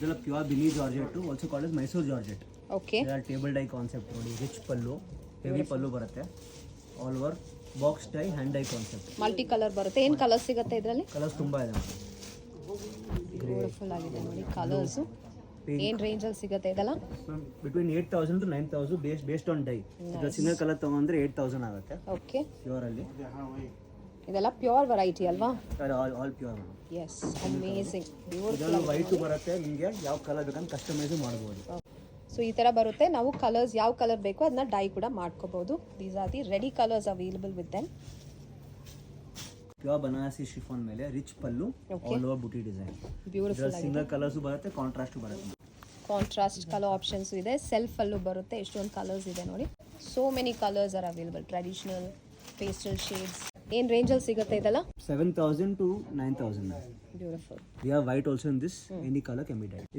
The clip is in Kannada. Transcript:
ಇದೆಲ್ಲ ಪ್ಯೂರ್ ಬಿನಿ georgette, also called as Mysuru georgette. Okay, ಇದೆಲ್ಲ ಟೇಬಲ್ ಡೈ ಕಾನ್ಸೆಪ್ಟ್ ನೋಡಿ, ರಿಚ್ ಪಲ್ಲು, ಹೆವಿ ಪಲ್ಲು ಬರುತ್ತೆ, all over box dye, hand dye concept. Multi colour ಬರುತ್ತೆ. ಏನು ಕಲರ್ ಸಿಗುತ್ತೆ ಇದರಲ್ಲಿ? ಕಲರ್ಸ್ ತುಂಬಾ ಇದೆ. ಬ್ಯೂಟಿಫುಲ್ ಆಗಿದೆ ನೋಡಿ ಕಲರ್ಸು. ಏನು ರೇಂಜಲ್ಲಿ ಸಿಗುತ್ತೆ ಇದೆಲ್ಲ? Between 8,000 to 9,000 based on dye. ಈಗ ಸಿಂಗಲ್ ಕಲರ್ ತಗೊಂಡ್ರೆ 8,000 ಆಗುತ್ತೆ. ಓಕೆ, ಪ್ಯೂರ್ ಅಲ್ಲಿ ಇದೆಲ್ಲ ಪ್ಯೂರ್ ವೆರೈಟಿ ಅಲ್ವಾ? All pure. Yes, amazing. ಇದರಲ್ಲಿ ವೈಟ್ ಬರುತ್ತೆ, ನಿಮಗೆ ಯಾವ ಕಲರ್ ಬೇಕಂತ ಕಸ್ಟಮೈಸ್ ಮಾಡ್ಬೋದು. ಸೊ ಈ ಥರ ಬರುತ್ತೆ. ನಾವು ಕಲರ್ಸ್ ಯಾವ ಕಲರ್ ಬೇಕೋ ಅದನ್ನ ಡೈ ಕೂಡ ಮಾಡ್ಕೋಬಹುದು. These are the ready colours available with them. Pure Banarasi chiffon ಮೇಲೆ rich pallu, all over buti design. Beautiful. Single colours ಬರುತ್ತೆ, ಕಾಂಟ್ರಾಸ್ಟ್ ಬರುತ್ತೆ. ಕಾಂಟ್ರಾಸ್ಟ್ ಕಲರ್ ಆಪ್ಷನ್ಸ್ ಇದೆ. ಸೆಲ್ಫ್ ಅಲ್ಲೂ ಬರುತ್ತೆ. ಎಷ್ಟೊಂದು ಕಲರ್ಸ್ ಇದೆ ನೋಡಿ. So many colours are available. Traditional, pastel shades. ಏನು ರೇಂಜಲ್ಲಿ ಸಿಗುತ್ತೆ ಇದೆಲ್ಲ? 7,000 to 9,000. Beautiful. We have white also in this. Any color can be dyed.